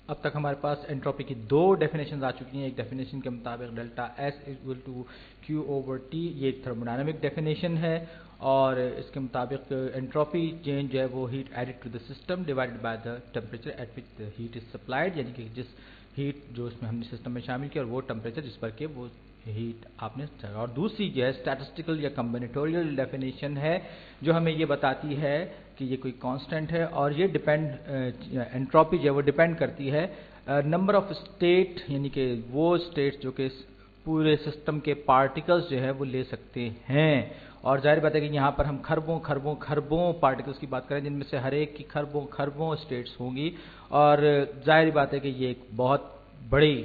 اب تک ہمارے پاس انٹروپی کی دو ڈیفینیشنز آ چکی ہیں. ایک ڈیفینیشن کے مطابق delta S equal to Q over T, یہ ایک تھرموڈائنمک ڈیفینیشن ہے، اور اس کے مطابق انٹروپی چینج جو ہے وہ heat added to the system divided by the temperature at which the heat is supplied, یعنی کہ جس ہیٹ جو اس میں ہم نے سسٹم میں شامل کیا اور وہ ٹیمپریچر جس پر کہ وہ ہیٹ آپ نے. اور دوسری جو ہے اسٹیٹسٹیکل یا کمبینیٹوریل ڈیفینیشن ہے جو ہمیں یہ بتاتی ہے کہ یہ کوئی کانسٹنٹ ہے، اور یہ انٹروپی جو ہے وہ ڈیپینڈ کرتی ہے نمبر آف اسٹیٹ، یعنی کہ وہ اسٹیٹ جو کہ پورے سسٹم کے پارٹیکلز جو ہے وہ لے سکتے ہیں. اور ظاہر بات ہے کہ یہاں پر ہم خربوں خربوں خربوں پارٹیکلز کی بات کریں جن میں سے ہر ایک کی خربوں خربوں اسٹیٹس ہوں گی، اور ظاہر بات ہے کہ یہ ایک بہت بڑی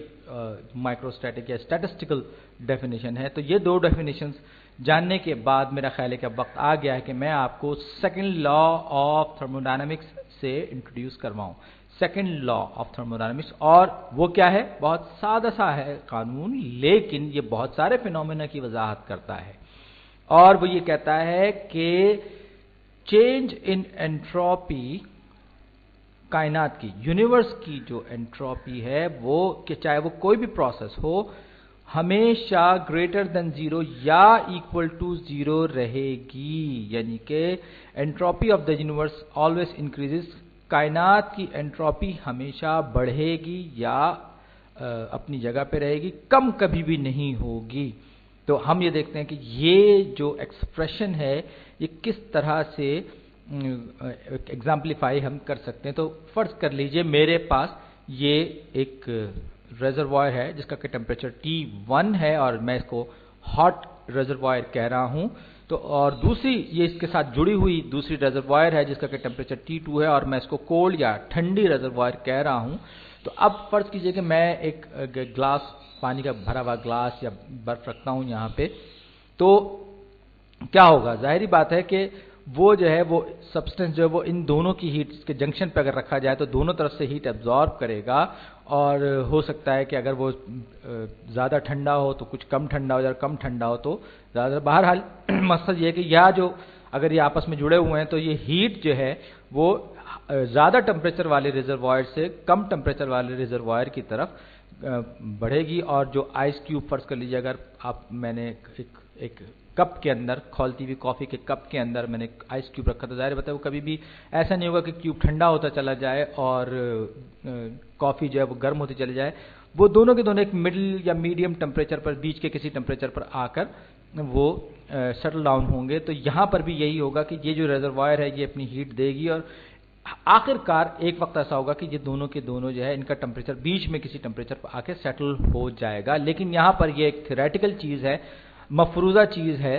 مائکروسٹیٹک یا اسٹیٹسٹیکل ڈیفینیشن ہے. تو یہ دو ڈیفینیشنز جاننے کے بعد میرا خیال ہے کہ اب وقت آ گیا ہے کہ میں آپ کو سیکنڈ لا آف تھرموڈائنمکس سے انٹروڈیوس کرواؤں. سیکنڈ لا آف تھرموڈائنمکس، اور وہ کیا ہے؟ بہت سادہ سا ہے قانون، لیکن یہ بہت سارے فینومینا کی وضاحت کرتا ہے. اور وہ یہ کہتا ہے کہ چینج ان انٹروپی، کائنات کی، یونیورس کی جو انٹروپی ہے وہ کہ چاہے وہ کوئی بھی پروسیس ہو، ہمیشہ گریٹر دین زیرو یا ایکول ٹو زیرو رہے گی. یعنی کہ entropy of the universe always increases, کائنات کی انٹروپی ہمیشہ بڑھے گی یا اپنی جگہ پہ رہے گی، کم کبھی بھی نہیں ہوگی. تو ہم یہ دیکھتے ہیں کہ یہ جو ایکسپریشن ہے یہ کس طرح سے ایگزامپلیفائی ہم کر سکتے ہیں. تو فرض کر لیجئے میرے پاس یہ ایک ریزروائر ہے جس کا کہ ٹیمپریچر T1 ہے اور میں اس کو ہاٹ ریزروائر کہہ رہا ہوں. تو اور دوسری یہ اس کے ساتھ جڑی ہوئی دوسری ریزروائر ہے جس کا کہ ٹیمپریچر T2 ہے اور میں اس کو کولڈ یا ٹھنڈی ریزروائر کہہ رہا ہوں. تو اب فرض کیجئے کہ میں ایک گلاس پانی کا بھرا ہوا گلاس یا برف رکھتا ہوں یہاں پہ، تو کیا ہوگا؟ ظاہری بات ہے کہ وہ جو ہے وہ سبسٹنس جو ہے وہ ان دونوں کی ہیٹ کے جنکشن پہ اگر رکھا جائے تو دونوں طرف سے ہیٹ ایبزارب کرے گا، اور ہو سکتا ہے کہ اگر وہ زیادہ ٹھنڈا ہو تو کچھ کم ٹھنڈا ہو جائے، کم ٹھنڈا ہو تو زیادہ. بہرحال مقصد یہ ہے کہ یہ جو اگر یہ آپس میں جڑے ہوئے ہیں تو یہ ہیٹ جو ہے وہ زیادہ ٹمپریچر والے ریزروائر سے کم ٹمپریچر والے ریزروائر کی طرف بڑھے گی. اور جو آئس کیوب فرض کر لیجیے، اگر میں نے ایک کپ کے اندر، کھولتی ہوئی کافی کے کپ کے اندر میں نے آئس کیوب رکھا، تو ظاہر بات ہے وہ کبھی بھی ایسا نہیں ہوگا کہ کیوب ٹھنڈا ہوتا چلا جائے اور کافی جو ہے وہ گرم ہوتی چلی جائے. وہ دونوں کے دونوں ایک مڈل یا میڈیم ٹمپریچر پر، بیچ کے کسی ٹمپریچر پر آ کر وہ سیٹل ڈاؤن ہوں گے. تو یہاں پر بھی یہی ہوگا کہ یہ جو ریزروائر ہے یہ اپنی ہیٹ دے گی، اور آخر کار ایک وقت ایسا ہوگا کہ یہ دونوں کے دونوں جو ہے ان کا ٹمپریچر بیچ میں کسی ٹمپریچر پر آ کے سیٹل ہو جائے گا. لیکن یہاں پر یہ ایک تھیوریٹیکل چیز ہے، مفروضہ چیز ہے.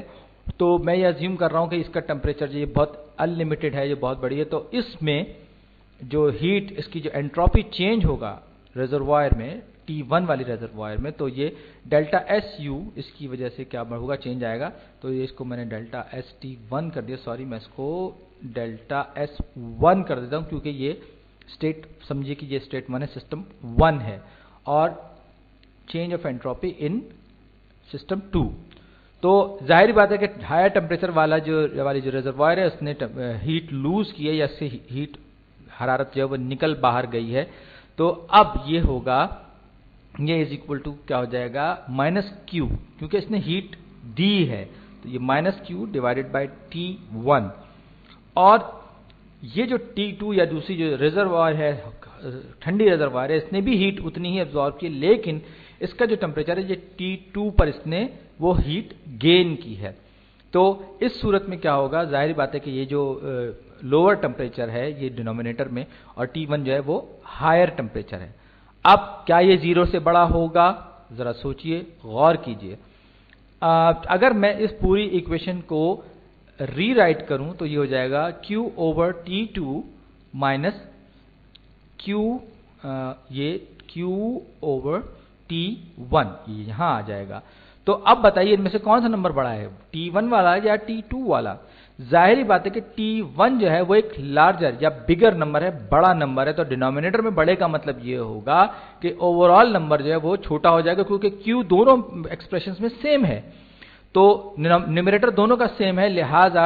تو میں یہ ازیوم کر رہا ہوں کہ اس کا ٹمپریچر جو یہ بہت انلمیٹڈ ہے، یہ بہت بڑی ہے. تو اس میں جو ہیٹ، اس کی جو انٹروپی چینج ہوگا ریزروائر میں، T1 والی ریزروائر میں، تو یہ ڈیلٹا ایس یو اس کی وجہ سے کیا ہوگا؟ چینج آئے گا. تو اس کو میں نے ڈیلٹا ایس T1 کر دیا، سوری میں اس کو ڈیلٹا ایس 1 کر دیتا ہوں کیونکہ یہ اسٹیٹ، سمجھیے کہ یہ اسٹیٹ 1 ہے، سسٹم 1 ہے، اور چینج آف انٹروپی ان سسٹم 2. تو ظاہری بات ہے کہ ہائر ٹمپریچر والی جو ریزروائر ہے اس نے ہیٹ لوز کی ہے، یا اس سے ہیٹ حرارت جو ہے وہ نکل باہر گئی ہے. تو اب یہ ہوگا، یہ از اکول ٹو کیا ہو جائے گا؟ مائنس کیو، کیونکہ اس نے ہیٹ دی ہے تو یہ minus Q divided by T1. اور یہ جو T2 یا دوسری جو ریزروائر ہے، ٹھنڈی ریزروائر ہے، اس نے بھی ہیٹ اتنی ہی ایبزارب کی، لیکن اس کا جو ٹمپریچر ہے یہ T2 پر اس نے وہ ہیٹ گین کی ہے. تو اس صورت میں کیا ہوگا؟ ظاہری بات ہے کہ یہ جو لوور ٹمپریچر ہے یہ ڈینومینیٹر میں، اور T1 جو ہے وہ ہائر ٹمپریچر ہے. اب کیا یہ زیرو سے بڑا ہوگا؟ ذرا سوچئے، غور کیجئے. اگر میں اس پوری ایکویشن کو ری رائٹ کروں تو یہ ہو جائے گا Q over T2 minus Q، یہ Q اوور T1 یہ یہاں آ جائے گا. تو اب بتائیے ان میں سے کون سا نمبر بڑا ہے، T1 والا یا T2 والا؟ ظاہری بات ہے کہ T1 جو ہے وہ ایک لارجر یا بگر نمبر ہے، بڑا نمبر ہے. تو ڈینومینیٹر میں بڑے کا مطلب یہ ہوگا کہ اوور آل نمبر جو ہے وہ چھوٹا ہو جائے گا، کیونکہ Q دونوں ایکسپریشنز میں سیم ہے. تو نیومریٹر دونوں کا سیم ہے، لہذا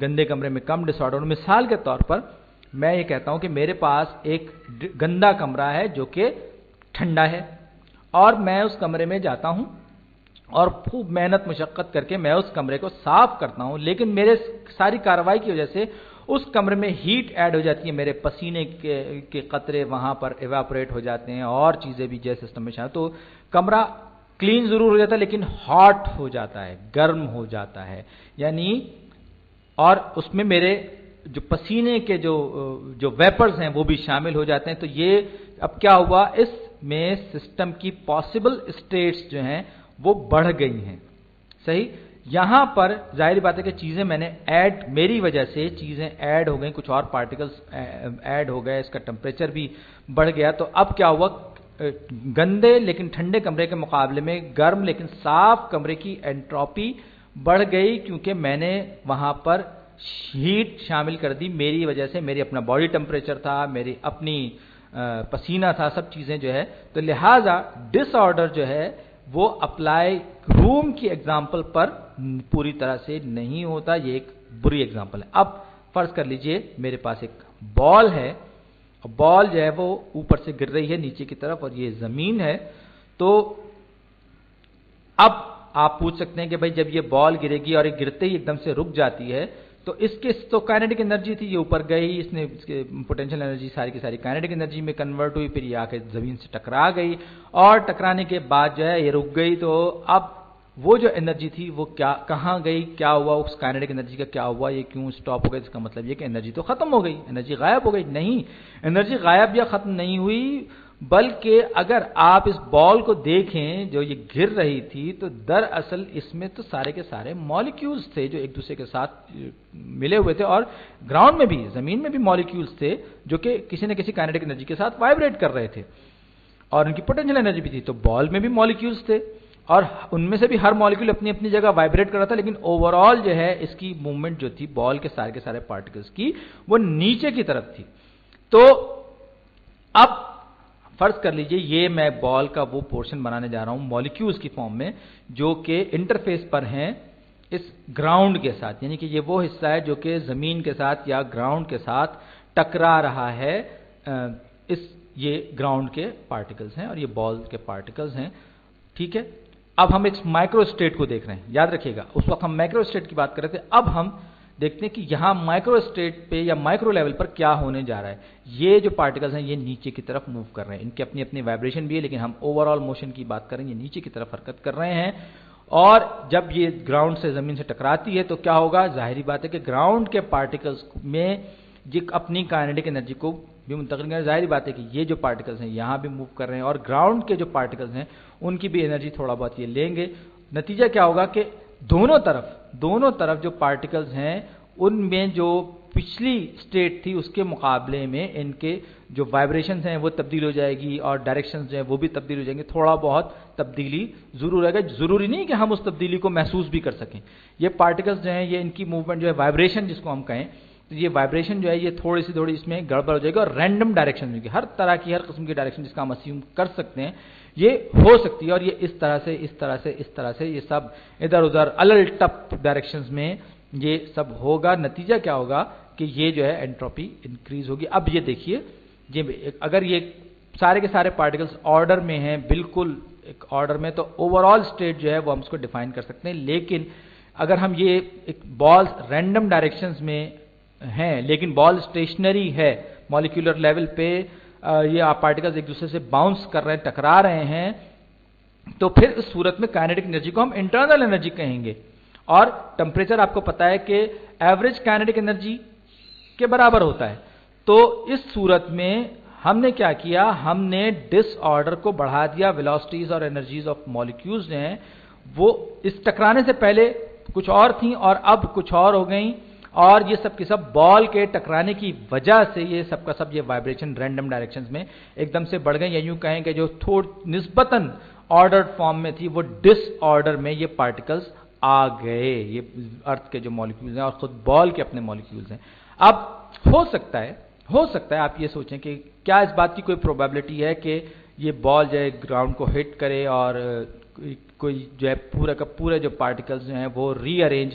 گندے کمرے میں کم ڈس آرڈر. مثال کے طور پر میں یہ کہتا ہوں کہ میرے پاس ایک گندا کمرہ ہے جو کہ ٹھنڈا ہے اور میں اس کمرے میں جاتا ہوں اور خوب محنت مشقت کر کے میں اس کمرے کو صاف کرتا ہوں, لیکن میرے ساری کارروائی کی وجہ سے اس کمرے میں ہیٹ ایڈ ہو جاتی ہے, میرے پسینے کے قطرے وہاں پر ایواپوریٹ ہو جاتے ہیں اور چیزیں بھی جیسے سسٹم میں شامل, تو کمرہ کلین ضرور ہو جاتا ہے لیکن ہاٹ ہو جاتا ہے, گرم ہو جاتا ہے, یعنی اور اس میں میرے جو پسینے کے جو ویپرز ہیں وہ بھی شامل ہو جاتے ہیں. تو یہ اب کیا ہوا, اس میں سسٹم کی پاسبل اسٹیٹس جو ہیں وہ بڑھ گئی ہیں. صحیح, یہاں پر ظاہری بات ہے کہ چیزیں میں نے میری وجہ سے چیزیں ایڈ ہو گئیں, کچھ اور پارٹیکلز ایڈ ہو گئے, اس کا ٹمپریچر بھی بڑھ گیا. تو اب کیا ہوا, گندے لیکن ٹھنڈے کمرے کے مقابلے میں گرم لیکن صاف کمرے کی انٹروپی بڑھ گئی, کیونکہ میں نے وہاں پر ہیٹ شامل کر دی میری وجہ سے. میری اپنا باڈی ٹمپریچر تھا, میری اپنی پسینہ تھا, سب چیزیں جو ہے. تو لہٰذا ڈس آرڈر جو ہے وہ اپلائی روم کی ایگزامپل پر پوری طرح سے نہیں ہوتا. یہ ایک بری ایگزامپل ہے. اب فرض کر لیجئے میرے پاس ایک بال ہے, بال جو ہے وہ اوپر سے گر رہی ہے نیچے کی طرف اور یہ زمین ہے. تو اب آپ پوچھ سکتے ہیں کہ بھائی جب یہ بال گرے گی اور یہ گرتے ہی ایک دم سے رک جاتی ہے تو اس کے تو کائنیٹک انرجی تھی, یہ اوپر گئی, اس نے اس کے پوٹینشیل انرجی ساری کی ساری کائنیٹک انرجی میں کنورٹ ہوئی, پھر یہ آ کے زمین سے ٹکرا گئی اور ٹکرانے کے بعد جو ہے یہ رک گئی. تو اب وہ جو انرجی تھی وہ کہاں گئی, کیا ہوا, اس کائنیٹک انرجی کا کیا ہوا, یہ کیوں سٹاپ ہو گئی؟ اس کا مطلب یہ کہ انرجی تو ختم ہو گئی, انرجی غائب ہو گئی. نہیں, انرجی غائب یا ختم نہیں ہوئی, بلکہ اگر آپ اس بال کو دیکھیں جو یہ گر رہی تھی تو دراصل اس میں تو سارے کے سارے مالیکیولز تھے جو ایک دوسرے کے ساتھ ملے ہوئے تھے, اور گراؤنڈ میں بھی, زمین میں بھی مالیکیولز تھے جو کہ کسی نہ کسی کائنیٹک انرجی کے ساتھ وائبریٹ کر رہے تھے اور ان کی پوٹینشیل انرجی بھی تھی. تو بال میں بھی مالیکیولز تھے اور ان میں سے بھی ہر مالیکیول اپنی اپنی جگہ وائبریٹ کر رہا تھا, لیکن اوور آل جو ہے اس کی موومنٹ جو تھی بال کے سارے پارٹیکلز کی وہ نیچے کی طرف تھی. تو اب فرض کر لیجئے یہ میں بال کا وہ پورشن بنانے جا رہا ہوں مالیکیولز کی فارم میں جو کہ انٹرفیس پر ہیں اس گراؤنڈ کے ساتھ, یعنی کہ یہ وہ حصہ ہے جو کہ زمین کے ساتھ یا گراؤنڈ کے ساتھ ٹکرا رہا ہے. یہ گراؤنڈ کے پارٹیکلز ہیں اور یہ بال کے پارٹیکلز ہیں. ٹھیک ہے, اب ہم ایک مائکرو اسٹیٹ کو دیکھ رہے ہیں, یاد رکھیے گا اس وقت ہم مائکرو اسٹیٹ کی بات کر رہے تھے. اب ہم دیکھتے ہیں کہ یہاں مائکرو اسٹیٹ پہ یا مائکرو لیول پر کیا ہونے جا رہا ہے. یہ جو پارٹیکلز ہیں یہ نیچے کی طرف موو کر رہے ہیں, ان کی اپنی اپنی وائبریشن بھی ہے, لیکن ہم اوور آل موشن کی بات کریں, یہ نیچے کی طرف حرکت کر رہے ہیں. اور جب یہ گراؤنڈ سے زمین سے ٹکراتی ہے تو کیا ہوگا, ظاہری بات ہے کہ گراؤنڈ کے پارٹیکلز میں یہ اپنی کائنیٹک انرجی کو بھی منتقل کر, ظاہری بات ہے کہ یہ جو پارٹیکلز ہیں یہاں بھی موو کر رہے ہیں اور گراؤنڈ کے جو پارٹیکلز ہیں ان کی بھی انرجی تھوڑا بہت یہ لیں گے. نتیجہ کیا ہوگا کہ دونوں طرف جو پارٹیکلز ہیں ان میں جو پچھلی اسٹیٹ تھی اس کے مقابلے میں ان کے جو وائبریشنز ہیں وہ تبدیل ہو جائے گی اور ڈائریکشنز جو ہیں وہ بھی تبدیل ہو جائیں گے. تھوڑا بہت تبدیلی ضرور رہے گا, ضروری نہیں کہ ہم اس تبدیلی کو محسوس بھی کر سکیں. یہ پارٹیکلز جو ہیں یہ ان کی موومنٹ جو ہے وائبریشن جس کو ہم کہیں, تو یہ وائبریشن جو ہے یہ تھوڑی اس میں گڑبڑ ہو جائے گی اور رینڈم ڈائریکشن ہوگی, ہر طرح کی ہر قسم کی ڈائریکشن جس کا ہم اسیوم کر سکتے ہیں یہ ہو سکتی ہے. اور یہ اس طرح سے یہ سب ادھر ادھر الل ٹپ ڈائریکشنز میں یہ سب ہوگا. نتیجہ کیا ہوگا کہ یہ جو ہے انٹروپی انکریز ہوگی. اب یہ دیکھیے, اگر یہ سارے کے سارے پارٹیکلز آرڈر میں ہیں, بالکل ایک آرڈر میں, تو اوور آل اسٹیٹ جو ہے وہ ہم اس کو ڈیفائن کر سکتے ہیں. لیکن اگر ہم یہ ایک بالز رینڈم ڈائریکشنز میں ہیں لیکن بال اسٹیشنری ہے, مالیکولر لیول پہ یہ پارٹیکلز ایک دوسرے سے باؤنس کر رہے ہیں, ٹکرا رہے ہیں, تو پھر اس صورت میں کائنیٹک انرجی کو ہم انٹرنل انرجی کہیں گے. اور ٹمپریچر آپ کو پتا ہے کہ ایوریج کائنیٹک انرجی کے برابر ہوتا ہے. تو اس صورت میں ہم نے کیا کیا, ہم نے ڈس آرڈر کو بڑھا دیا. ویلوسٹیز اور انرجیز آف مالیکیولز ہیں وہ اس ٹکرانے سے پہلے کچھ اور تھیں اور اب کچھ اور ہو گئیں, اور یہ سب کی سب بال کے ٹکرانے کی وجہ سے یہ سب کا سب یہ وائبریشن رینڈم ڈائریکشنز میں ایک دم سے بڑھ گئیں. یا یوں کہیں کہ جو نسبتاً آرڈرڈ فارم میں تھی وہ ڈس آرڈر میں یہ پارٹیکلز آ گئے, یہ ارتھ کے جو مالیکیولز ہیں اور خود بال کے اپنے مالیکیولز ہیں. اب ہو سکتا ہے آپ یہ سوچیں کہ کیا اس بات کی کوئی پروبیبلٹی ہے کہ یہ بال جو ہے گراؤنڈ کو ہٹ کرے اور کوئی جو ہے پورا کا پورا جو پارٹیکلز جو ہیں وہ ری ارینج